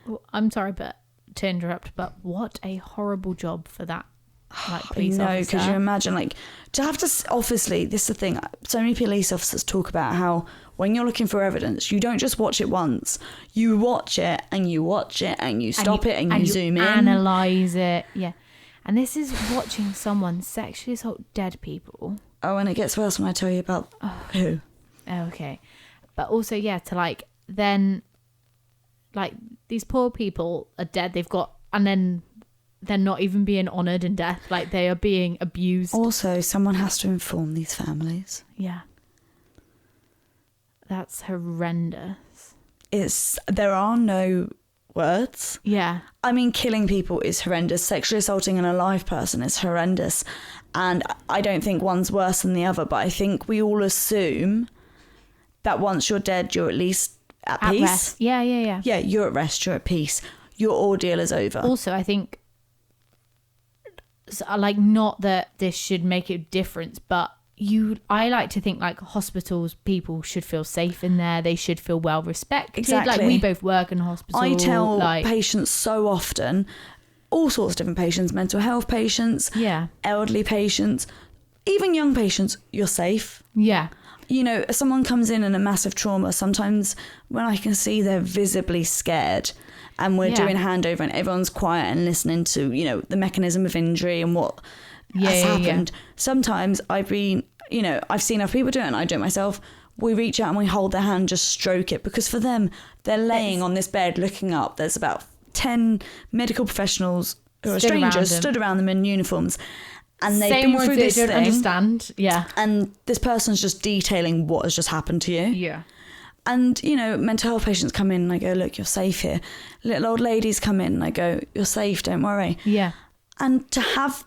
Well, I'm sorry, but to interrupt, but what a horrible job for that police officer. Because you imagine, like, to have to, obviously, this is the thing, so many police officers talk about how when you're looking for evidence, you don't just watch it once, you watch it and you watch it and you stop it and you zoom in. Analyse it, yeah. And this is watching someone sexually assault dead people. Oh, and it gets worse when I tell you about who. Okay. But also, to like, then, like, these poor people are dead, they've got, and then they're not even being honoured in death, like they are being abused. Also, someone has to inform these families. Yeah. That's horrendous. There are no words. Yeah. I mean, killing people is horrendous. Sexually assaulting an alive person is horrendous. And I don't think one's worse than the other, but I think we all assume that once you're dead, you're at least at peace. Rest. Yeah. Yeah, you're at rest, you're at peace. Your ordeal is over. Also, I think, like, not that this should make a difference, but I like to think, like, hospitals, people should feel safe in there. They should feel well respected. Exactly. Like, we both work in a hospital. I tell patients so often, all sorts of different patients, mental health patients, elderly patients, even young patients, you're safe. Yeah. You know, if someone comes in a massive trauma, sometimes when I can see they're visibly scared and we're doing handover and everyone's quiet and listening to, you know, the mechanism of injury and what has happened. Sometimes I've seen other people do it and I do it myself. We reach out and we hold their hand, just stroke it, because for them, they're laying on this bed looking up. There's about 10 medical professionals who are strangers stood around them in uniforms. and they've saying been words through they this don't thing, understand. Yeah. and this person's just detailing what has just happened to you. Yeah. And, you know, mental health patients come in and I go, look, you're safe here. Little old ladies come in and I go, you're safe, don't worry. Yeah. And to have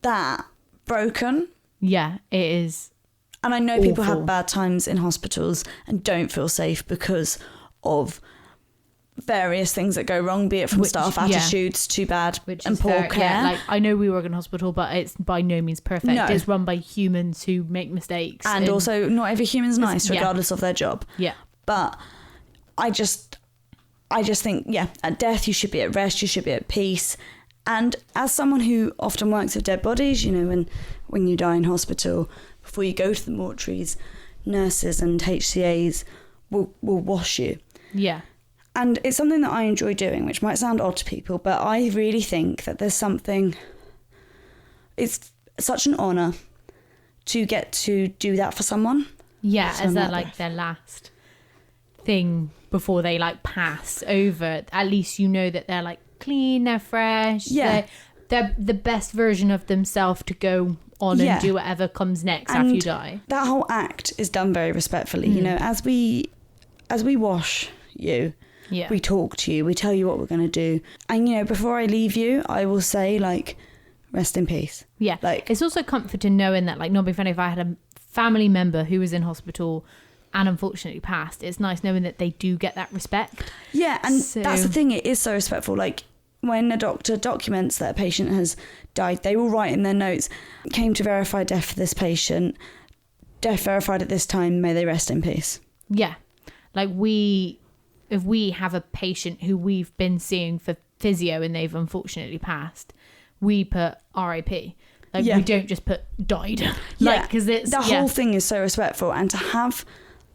that broken. Yeah, it is. And I know people awful. have bad times in hospitals and don't feel safe because of various things that go wrong, be it from staff attitudes, too bad, and poor care. Yeah, like I know we work in hospital, but it's by no means perfect. No. It's run by humans who make mistakes. And also not every human's nice, regardless of their job. Yeah. But I just think, at death you should be at rest, you should be at peace. And as someone who often works with dead bodies, you know, when you die in hospital, before you go to the mortuaries, nurses and HCAs will wash you. Yeah. And it's something that I enjoy doing, which might sound odd to people, but I really think that there's something... It's such an honour to get to do that for someone. Yeah, as that like their last thing before they like pass over. At least you know that they're like clean, they're fresh. Yeah. They're the best version of themselves to go on and do whatever comes next after you die. That whole act is done very respectfully. You know, as we wash you... Yeah. We talk to you, we tell you what we're going to do. And, you know, before I leave you, I will say, like, rest in peace. Yeah. Like, it's also comforting knowing that, like, not being funny, if I had a family member who was in hospital and unfortunately passed, it's nice knowing that they do get that respect. Yeah, and that's the thing, it is so respectful. Like, when a doctor documents that a patient has died, they will write in their notes, came to verify death for this patient, death verified at this time, may they rest in peace. Yeah. Like, if we have a patient who we've been seeing for physio and they've unfortunately passed, we put RIP. Like, we don't just put died. Like, because it's... The whole thing is so respectful. And to have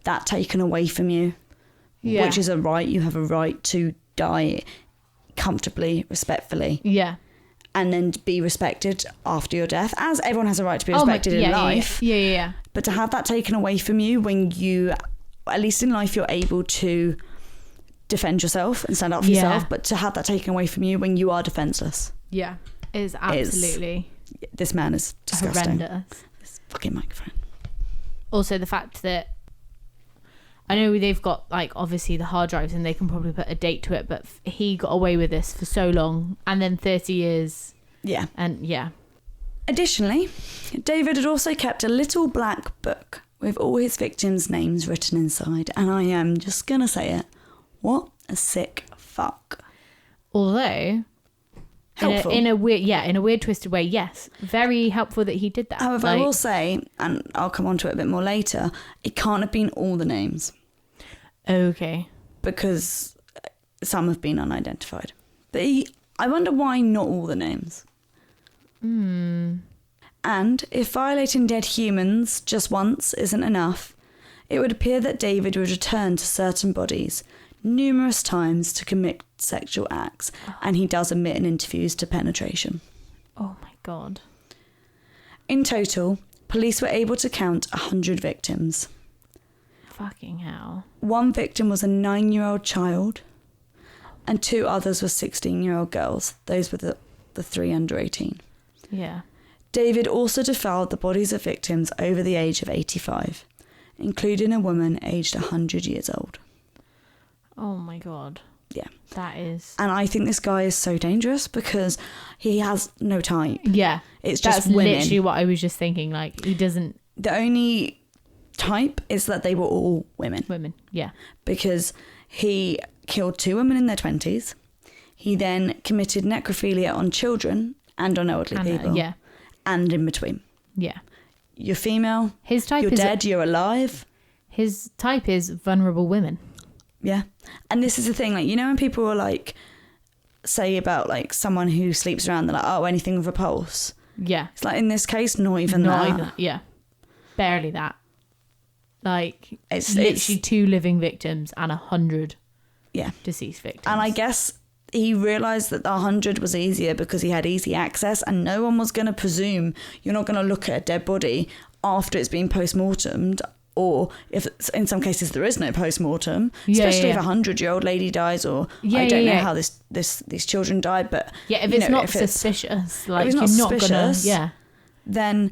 that taken away from you, which is a right, you have a right to die comfortably, respectfully. Yeah. And then be respected after your death, as everyone has a right to be respected in life. Yeah. But to have that taken away from you when you, at least in life, you're able to defend yourself and stand up for yourself, but to have that taken away from you when you are defenseless. Yeah, it is absolutely... This man is disgusting. Horrendous. This fucking microphone. Also, the fact that I know they've got, like, obviously the hard drives and they can probably put a date to it, but he got away with this for so long and then 30 years. Yeah. And yeah. Additionally, David had also kept a little black book with all his victims' names written inside, and I am just going to say it. What a sick fuck. Although, helpful. in a weird twisted way, yes. Very helpful that he did that. However, I will say, and I'll come on to it a bit more later, it can't have been all the names. Okay. Because some have been unidentified. But I wonder why not all the names. And if violating dead humans just once isn't enough, it would appear that David would return to certain bodies numerous times to commit sexual acts, and he does admit in interviews to penetration. Oh my God. In total, police were able to count 100 victims. Fucking hell. One victim was a 9-year-old child, and 2 others were 16-year-old girls. Those were the 3 under 18. Yeah. David also defiled the bodies of victims over the age of 85, including a woman aged 100 years old. Oh my God. Yeah. That is... And I think this guy is so dangerous because he has no type. Yeah. It's just That's women. literally what I was just thinking. Like, he doesn't... The only type is that they were all women. Women, yeah. Because he killed 2 women in their 20s. He then committed necrophilia on children and on elderly people. Yeah. And in between. Yeah. You're female. His type you're is... dead, you're alive. His type is vulnerable women. Yeah. And this is the thing, like, you know, when people are like, say about like someone who sleeps around, they're like, oh, anything with a pulse. Yeah. It's like, in this case, not even that. Yeah. Barely that. Like, It's literally 2 living victims and 100 deceased victims. And I guess he realised that the 100 was easier because he had easy access, and no one was going to presume you're not going to look at a dead body after it's been post-mortemed or if in some cases there is no post-mortem, especially if a 100-year-old lady dies, or I don't know how these children died, but if it's not suspicious, like you're not gonna, then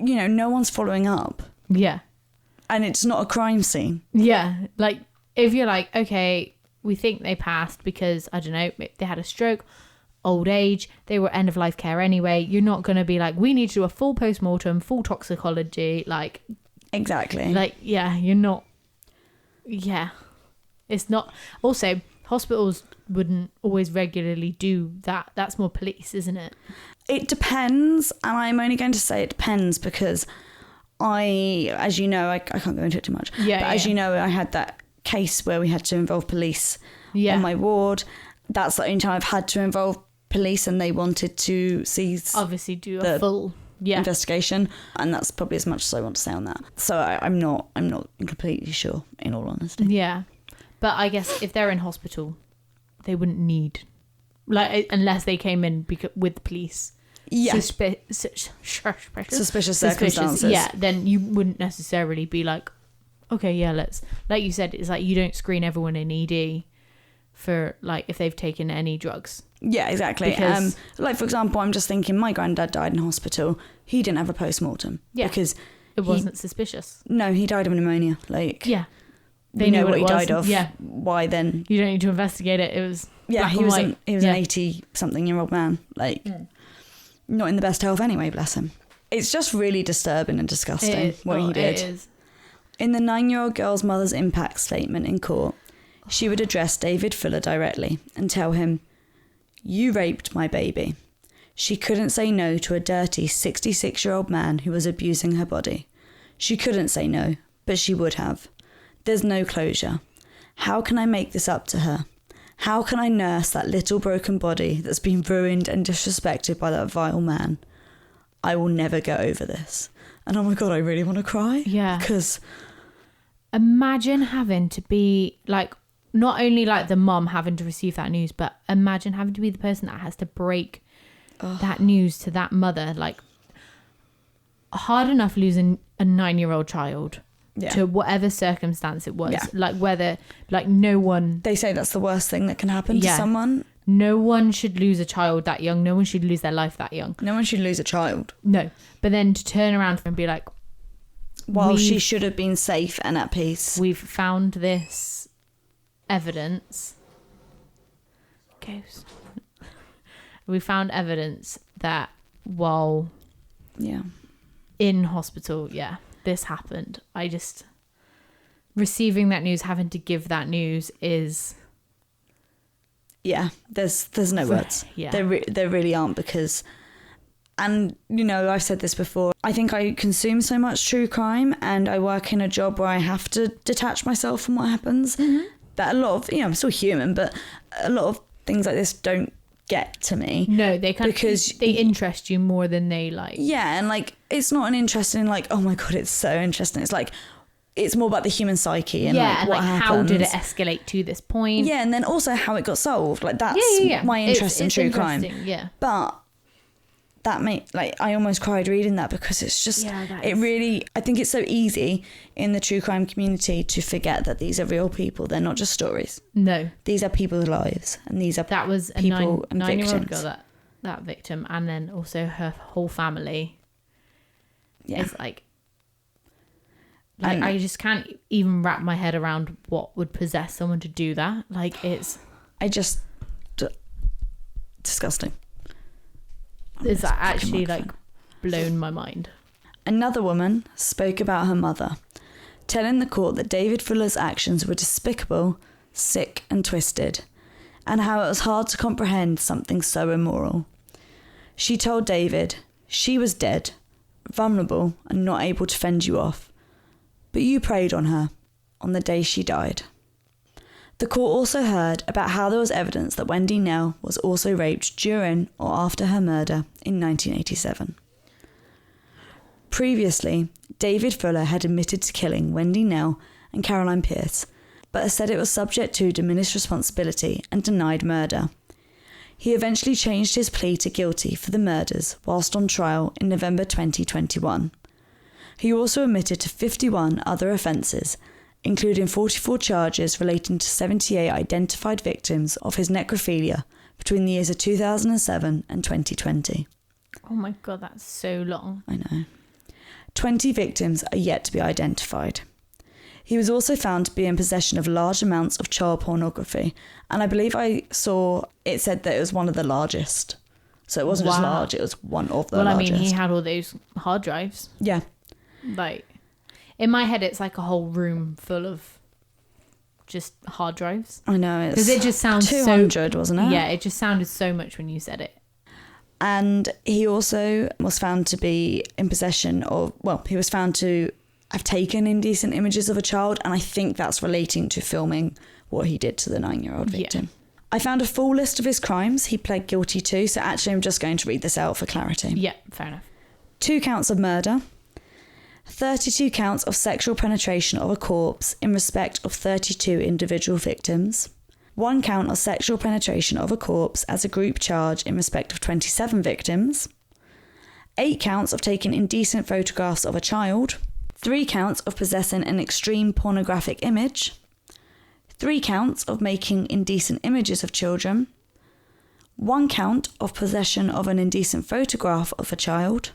no one's following up, and it's not a crime scene. Like if you're like, okay, we think they passed because I don't know, they had a stroke, old age, they were end of life care anyway, you're not going to be like, we need to do a full post-mortem, full toxicology, like exactly, like you're not, it's not. Also, hospitals wouldn't always regularly do that. That's more police, isn't it? It depends, and I'm only going to say it depends because as you know, I can't go into it too much, as you know, I had that case where we had to involve police on my ward. That's the only time I've had to involve police, and they wanted to obviously do a full investigation, and that's probably as much as I want to say on that. So I'm not completely sure, in all honesty. But I guess if they're in hospital, they wouldn't need, like, unless they came in with police. Suspicious circumstances. Then you wouldn't necessarily be like, okay, let's, like you said, it's like you don't screen everyone in ED for, like, if they've taken any drugs. Yeah, exactly. Because, like, for example, I'm just thinking my granddad died in hospital. He didn't have a post-mortem. Because it wasn't suspicious. No, he died of pneumonia. Like, they know what he died of. Why then? You don't need to investigate it. It was he was an 80-something-year-old man. Like, not in the best health anyway, bless him. It's just really disturbing and disgusting what he did. It is. In the 9-year-old girl's mother's impact statement in court, she would address David Fuller directly and tell him, "You raped my baby." She couldn't say no to a dirty 66-year-old man who was abusing her body. She couldn't say no, but she would have. There's no closure. How can I make this up to her? How can I nurse that little broken body that's been ruined and disrespected by that vile man? I will never get over this. And oh my God, I really want to cry. Because imagine having to be like, not only like the mum having to receive that news, but imagine having to be the person that has to break that news to that mother. Like, hard enough losing a 9-year-old child to whatever circumstance it was. Like, whether, like, no one... They say that's the worst thing that can happen to someone. No one should lose a child that young. No one should lose their life that young. No one should lose a child. No. But then to turn around and be like... While she should have been safe and at peace. We've found this evidence. Ghost. We found evidence that while in hospital, this happened. I just... Receiving that news, having to give that news is... There's no words. There really aren't, because, and you know, I've said this before, I think I consume so much true crime and I work in a job where I have to detach myself from what happens, that a lot of, I'm still human, but a lot of things like this don't get to me. No, they can't, because they interest you more than they like. And like, it's not an interest in like, oh my God, it's so interesting. It's like, it's more about the human psyche and like what happens. How did it escalate to this point? And then also how it got solved. Like that's my interest in true crime. But that I almost cried reading that, because it's just it really, I think it's so easy in the true crime community to forget that these are real people. They're not just stories. No, these are people's lives, and these are that was a people and 9-year-old girl, that victim, and then also her whole family. It's like I just can't even wrap my head around what would possess someone to do that. Like, it's... disgusting. It's actually, like, blown my mind. Another woman spoke about her mother, telling the court that David Fuller's actions were despicable, sick and twisted, and how it was hard to comprehend something so immoral. She told David she was dead, vulnerable and not able to fend you off. But you preyed on her on the day she died. The court also heard about how there was evidence that Wendy Nell was also raped during or after her murder in 1987. Previously, David Fuller had admitted to killing Wendy Nell and Caroline Pierce, but has said it was subject to diminished responsibility and denied murder. He eventually changed his plea to guilty for the murders whilst on trial in November 2021. He also admitted to 51 other offences, including 44 charges relating to 78 identified victims of his necrophilia between the years of 2007 and 2020. Oh my God, that's so long. I know. 20 victims are yet to be identified. He was also found to be in possession of large amounts of child pornography, and I believe I saw it said that it was one of the largest. So it wasn't just large, it was one of the largest. Well, I mean, he had all those hard drives. Yeah. Like, in my head, it's like a whole room full of just hard drives. I know. Because it just sounds 200, wasn't it? Yeah, it just sounded so much when you said it. And he also was found to be in possession of, well, he was found to have taken indecent images of a child, and I think that's relating to filming what he did to the 9-year-old victim. Yeah. I found a full list of his crimes he pled guilty to, so actually I'm just going to read this out for clarity. Yeah, fair enough. 2 counts of murder, 32 counts of sexual penetration of a corpse in respect of 32 individual victims, 1 count of sexual penetration of a corpse as a group charge in respect of 27 victims, 8 counts of taking indecent photographs of a child, 3 counts of possessing an extreme pornographic image, 3 counts of making indecent images of children, 1 count of possession of an indecent photograph of a child,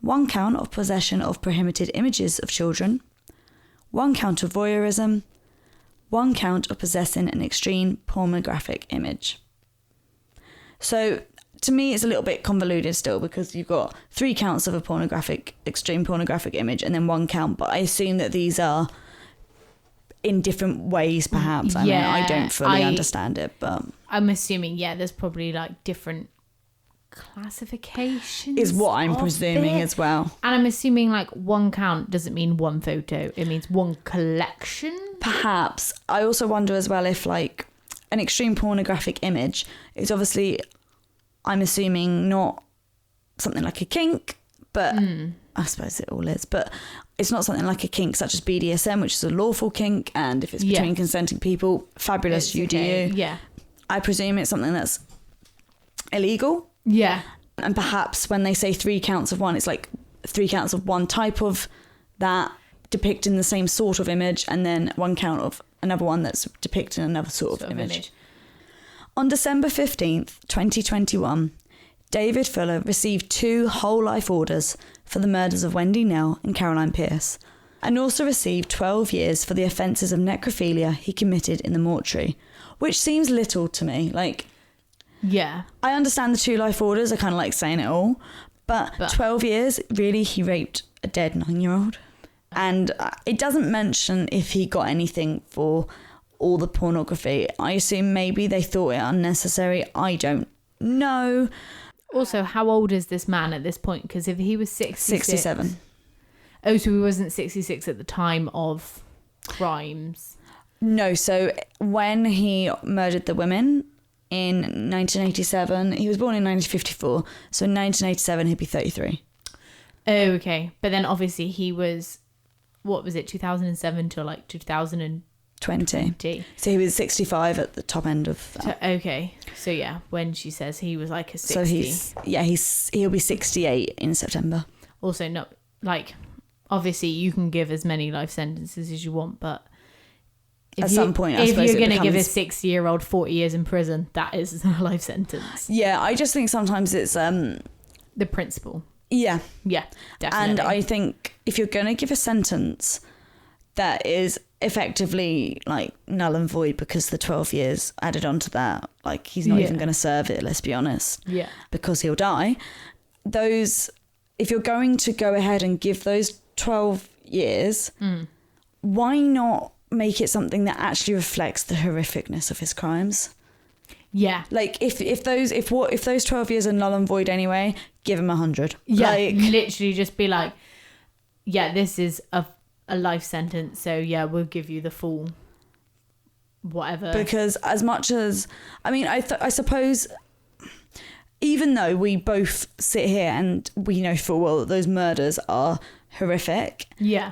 1 count of possession of prohibited images of children, 1 count of voyeurism, 1 count of possessing an extreme pornographic image. So to me, it's a little bit convoluted still, because you've got 3 counts of a extreme pornographic image and then 1 count, but I assume that these are in different ways, perhaps. I mean, I don't fully understand it, but I'm assuming, there's probably like different classifications. Is what I'm presuming as well. And I'm assuming like 1 count doesn't mean 1 photo, it means 1 collection. Perhaps. I also wonder as well if like an extreme pornographic image is obviously, I'm assuming, not something like a kink, but I suppose it all is, but it's not something like a kink such as BDSM, which is a lawful kink, and if it's between consenting people, fabulous, it's you okay. Do you. Yeah. I presume it's something that's illegal. Yeah. And perhaps when they say 3 counts of one, it's like 3 counts of one type of that depicting the same sort of image, and then 1 count of another one that's depicting another sort of image. On December 15th, 2021, David Fuller received 2 whole life orders for the murders of Wendy Nell and Caroline Pierce, and also received 12 years for the offences of necrophilia he committed in the mortuary, which seems little to me. Like, yeah, I understand the 2 life orders, I kind of like saying it all, but 12 years, really, he raped a dead 9-year-old. And it doesn't mention if he got anything for all the pornography. I assume maybe they thought it unnecessary. I don't know. Also, how old is this man at this point? Because if he was 67. Oh, so he wasn't 66 at the time of crimes? No, so when he murdered the women in 1987, he was born in 1954. So in 1987, he'd be 33. Oh, okay. But then obviously he was, what was it, 2007 to like 2020? So he was 65 at the top end of that. So, okay. So yeah, when she says he was like a 60. So he'll be 68 in September. Also, not like, obviously you can give as many life sentences as you want, but at some point, I suppose if you're going to give a 60-year-old 40 years in prison, that is a life sentence. Yeah, I just think sometimes it's the principle. Yeah. Yeah, definitely. And I think if you're going to give a sentence that is effectively like null and void because the 12 years added onto that, like he's not even going to serve it, let's be honest. Yeah. Because he'll die. If you're going to go ahead and give those 12 years, why not make it something that actually reflects the horrificness of his crimes? Yeah. Like if those 12 years are null and void anyway, give him 100. Yeah. Like, literally just be like, yeah, this is a life sentence, so yeah, we'll give you the full whatever. Because as much as, I mean, I suppose, even though we both sit here and we know full well that those murders are horrific. Yeah.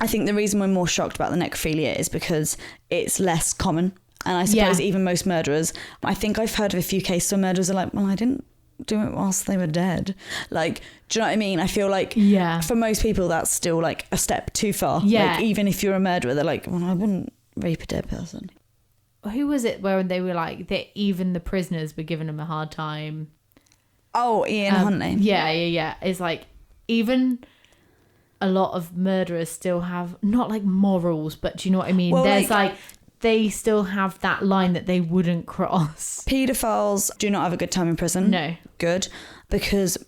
I think the reason we're more shocked about the necrophilia is because it's less common. And I suppose even most murderers, I think I've heard of a few cases where murderers are like, well, I didn't do it whilst they were dead. Like, do you know what I mean? I feel like for most people that's still like a step too far. Like, even if you're a murderer, they're like, well, I wouldn't rape a dead person. Who was it where they were like that? Even the prisoners were giving him a hard time. Oh, Ian Huntley. Yeah. It's like, even a lot of murderers still have not like morals, but do you know what I mean? Well, there's like they still have that line that they wouldn't cross. Paedophiles do not have a good time in prison. No. Good. Because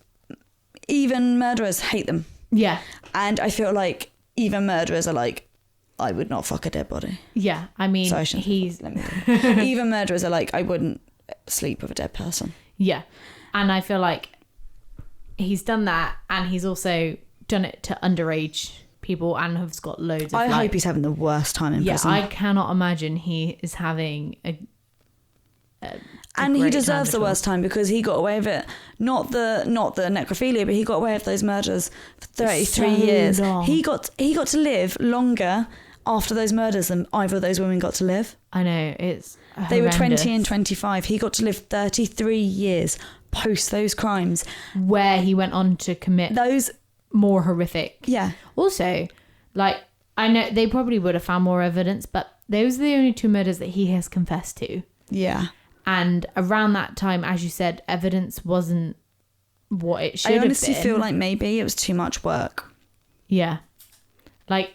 even murderers hate them. Yeah. And I feel like even murderers are like, I would not fuck a dead body. Yeah. I mean, even murderers are like, I wouldn't sleep with a dead person. Yeah. And I feel like he's done that, and he's also done it to underage people and has got loads of I hope he's having the worst time in prison. I cannot imagine he is having and he deserves the worst time, because he got away with it. Not the necrophilia, but he got away with those murders for 33 years. Long. He got to live longer after those murders than either of those women got to live. I know, it's horrendous. They were 20 and 25. He got to live 33 years post those crimes, where he went on to commit those more horrific. Yeah. Also, like, I know they probably would have found more evidence, but those are the only 2 murders that he has confessed to. Yeah. And around that time, as you said, evidence wasn't what it should have been. I honestly feel like maybe it was too much work. Yeah. Like,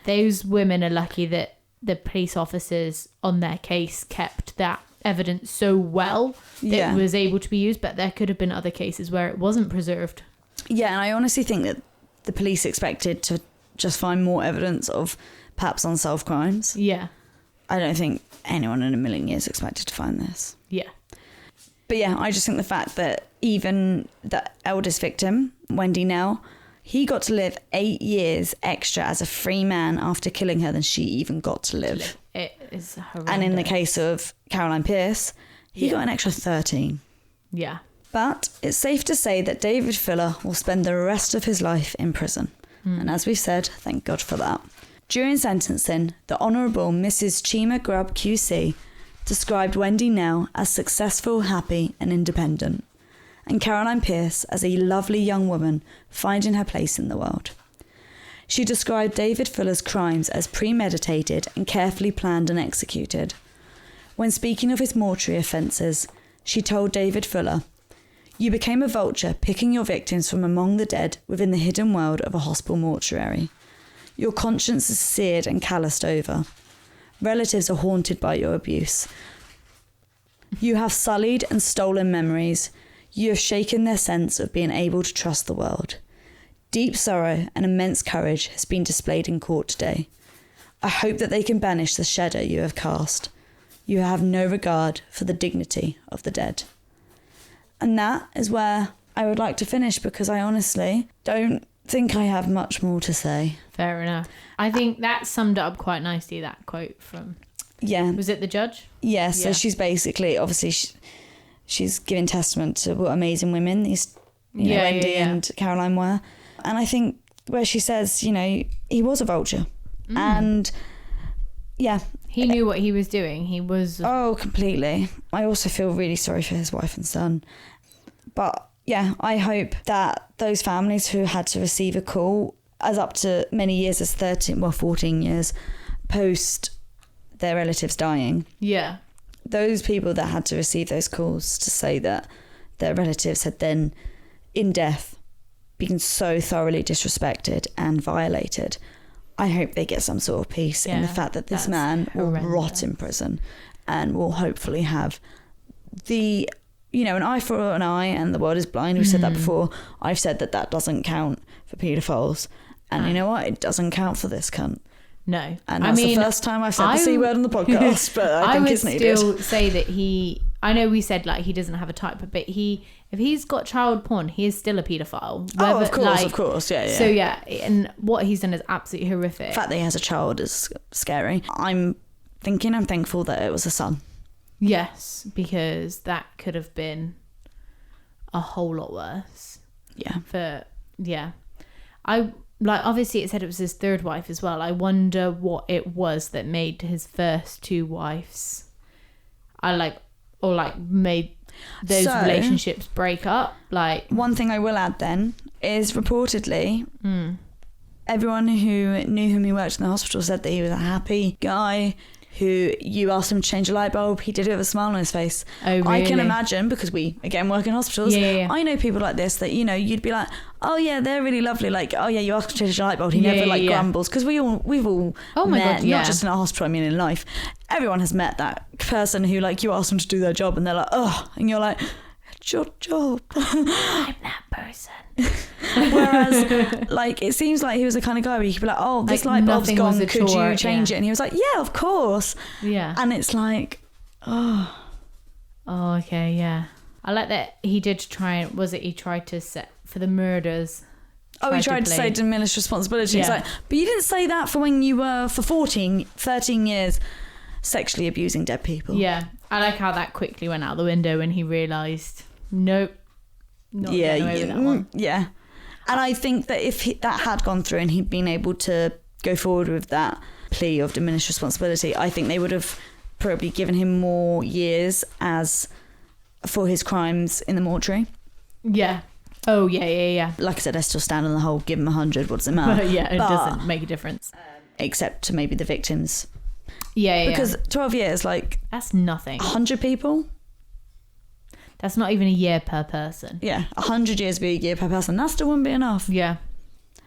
those women are lucky that the police officers on their case kept that evidence so well that it was able to be used, but there could have been other cases where it wasn't preserved. Yeah, and I honestly think that the police expected to just find more evidence of perhaps unsolved crimes. Yeah. I don't think anyone in a million years expected to find this. Yeah. But yeah, I just think the fact that even the eldest victim, Wendy Nell, he got to live 8 years extra as a free man after killing her than she even got to live. It is horrendous. And in the case of Caroline Pierce, he got an extra 13. Yeah. But it's safe to say that David Fuller will spend the rest of his life in prison. And as we've said, thank God for that. During sentencing, the Honourable Mrs. Chima Grubb QC described Wendy Nell as successful, happy and independent, and Caroline Pierce as a lovely young woman finding her place in the world. She described David Fuller's crimes as premeditated and carefully planned and executed. When speaking of his mortuary offences, she told David Fuller, "You became a vulture picking your victims from among the dead within the hidden world of a hospital mortuary. Your conscience is seared and calloused over. Relatives are haunted by your abuse. You have sullied and stolen memories. You have shaken their sense of being able to trust the world. Deep sorrow and immense courage has been displayed in court today. I hope that they can banish the shadow you have cast. You have no regard for the dignity of the dead." And that is where I would like to finish, because I honestly don't think I have much more to say. Fair enough. I think that summed it up quite nicely, that quote from... Yeah. Was it the judge? Yeah, so she's basically, obviously, she's giving testament to what amazing women these, Wendy and Caroline were. And I think where she says, he was a vulture. And, yeah. He knew what he was doing. He was... Oh, completely. I also feel really sorry for his wife and son. But, yeah, I hope that those families who had to receive a call, as up to many years as 14 years, post their relatives dying. Yeah. Those people that had to receive those calls to say that their relatives had then, in death, been so thoroughly disrespected and violated, I hope they get some sort of peace in the fact that this man will rot in prison and will hopefully have the, an eye for an eye and the world is blind. We've said that before. I've said that doesn't count for paedophiles. And you know what? It doesn't count for this cunt. No. And that's the first time I've said the C word on the podcast, but I think it's needed. I would still say that I know we said he doesn't have a type, but if he's got child porn, he is still a paedophile. Of course. Yeah. So yeah, and what he's done is absolutely horrific. The fact that he has a child is scary. I'm thankful that it was a son. Yes, because that could have been a whole lot worse. Yeah. Obviously it said it was his third wife as well. I wonder what it was that made his first 2 wives. Made those relationships break up. Like, one thing I will add then is reportedly everyone who knew him who worked in the hospital said that he was a happy guy who you asked him to change a light bulb, he did it with a smile on his face. Oh, really? I can imagine, because we, again, work in hospitals. Yeah. I know people like this that, you know, you'd be like, oh yeah, they're really lovely. Like, oh yeah, you asked him to change a light bulb. He never grumbles. Because we've all met, not just in our hospital, I mean in life. Everyone has met that person who, like, you ask them to do their job and they're like, oh, and you're like, it's your job. I'm that person. Whereas, like, it seems like he was the kind of guy where you could be like, oh, this light bulb's gone, could you change it? And he was like, yeah, of course. Yeah. And it's like, oh, okay, yeah. I like that he did try, he tried to set for the murders. He tried to say diminished responsibility. It's like, but you didn't say that for when you were, for 13 years, sexually abusing dead people. Yeah. I like how that quickly went out the window when he realised, nope. Not getting away with that one. Yeah. And I think that if that had gone through and he'd been able to go forward with that plea of diminished responsibility, I think they would have probably given him more years for his crimes in the mortuary. Yeah. Oh, yeah. Like I said, I still stand on the whole, give him 100, what does it matter? It doesn't make a difference. Except to maybe the victims. Yeah. Because 12 years, like... That's nothing. 100 people? That's not even a year per person. Yeah, 100 years would be a year per person. That still wouldn't be enough. Yeah.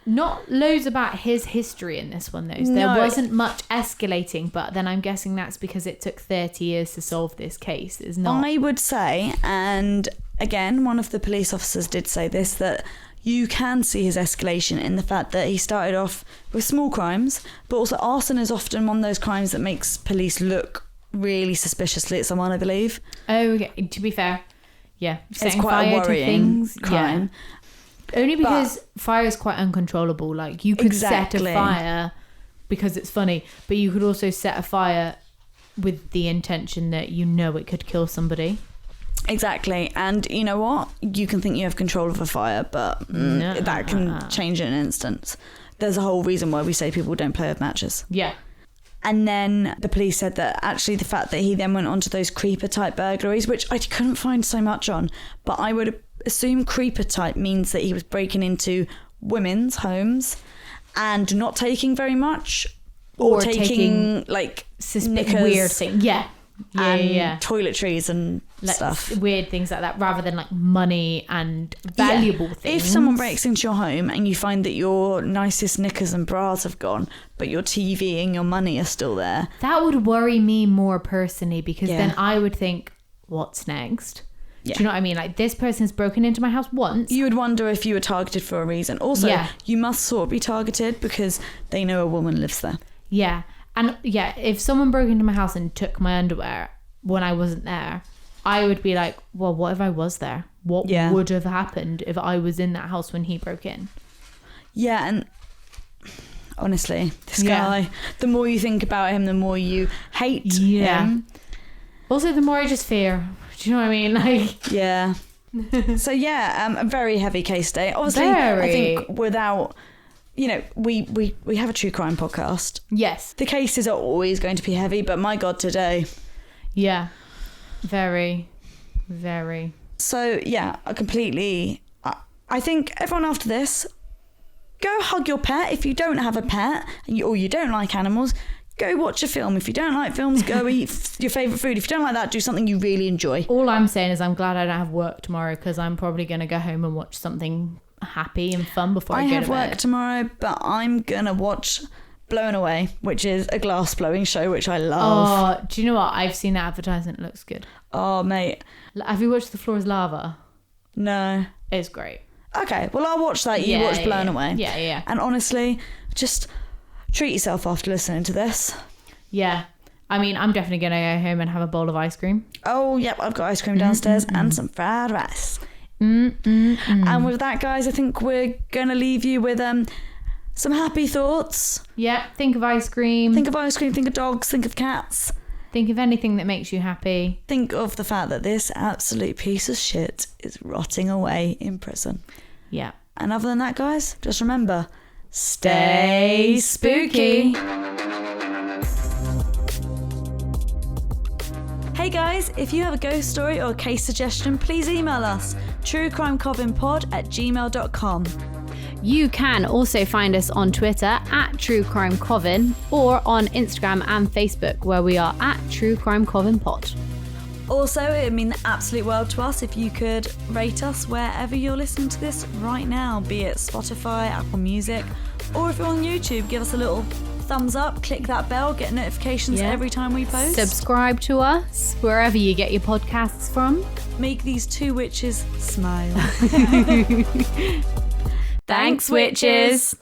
Not loads about his history in this one, though. There wasn't much escalating, but then I'm guessing that's because it took 30 years to solve this case. It's not. I would say, and again, one of the police officers did say this, that you can see his escalation in the fact that he started off with small crimes, but also arson is often one of those crimes that makes police look really suspiciously at someone, I believe. Oh, okay. To be fair, yeah. It's quite a worrying crime. Yeah. Only because fire is quite uncontrollable. Like, you could set a fire because it's funny, but you could also set a fire with the intention that you know it could kill somebody. Exactly. And you know what? You can think you have control of a fire, but that can change in an instant. There's a whole reason why we say people don't play with matches. Yeah. And then the police said that actually the fact that he then went on to those creeper type burglaries, which I couldn't find so much on, but I would assume creeper type means that he was breaking into women's homes and not taking very much, or taking like weird things. Yeah. Toiletries and stuff, weird things like that, rather than like money and valuable things. If someone breaks into your home and you find that your nicest knickers and bras have gone, but your TV and your money are still there, that would worry me more personally, because then I would think, what's next? Do you know what I mean? Like, this person's broken into my house once. You would wonder if you were targeted for a reason. Also, you must sort of be targeted because they know a woman lives there. Yeah. And if someone broke into my house and took my underwear when I wasn't there, I would be like, well, what if I was there? What would have happened if I was in that house when he broke in? Yeah, and honestly, this guy, the more you think about him, the more you hate him. Also, the more I just fear. Do you know what I mean? Like, yeah. So a very heavy case day. Obviously, I think without... You know, we have a true crime podcast. Yes. The cases are always going to be heavy, but my God, today. Yeah. Very, very. So, I think everyone after this, go hug your pet. If you don't have a pet or you don't like animals, go watch a film. If you don't like films, go eat your favourite food. If you don't like that, do something you really enjoy. All I'm saying is I'm glad I don't have work tomorrow, because I'm probably going to go home and watch something happy and fun before I go to bed. I have work tomorrow, but I'm gonna watch Blown Away, which is a glass blowing show, which I love. Oh, do you know what? I've seen that advertisement. It looks good. Oh, mate. Have you watched The Floor is Lava? No. It's great. Okay, well, I'll watch that. You watch Blown Away. Yeah. And honestly, just treat yourself after listening to this. Yeah. I mean, I'm definitely gonna go home and have a bowl of ice cream. Oh, yep. I've got ice cream downstairs and some fried rice. And with that, guys, I think we're gonna leave you with some happy thoughts. Yeah, think of ice cream. Think of ice cream, think of dogs, think of cats. Think of anything that makes you happy. Think of the fact that this absolute piece of shit is rotting away in prison. Yeah. And other than that, guys, just remember, stay spooky. Hey Hey guys, if you have a ghost story or case suggestion, please email us truecrimecovenpod@gmail.com. You can also find us on Twitter @truecrimecoven or on Instagram and Facebook where we are @truecrimecovenpod. Also, it would mean the absolute world to us if you could rate us wherever you're listening to this right now, be it Spotify, Apple Music, or if you're on YouTube, give us a little thumbs up, click that bell, get notifications every time we post. Subscribe to us wherever you get your podcasts from. Make these two witches smile. Thanks, witches.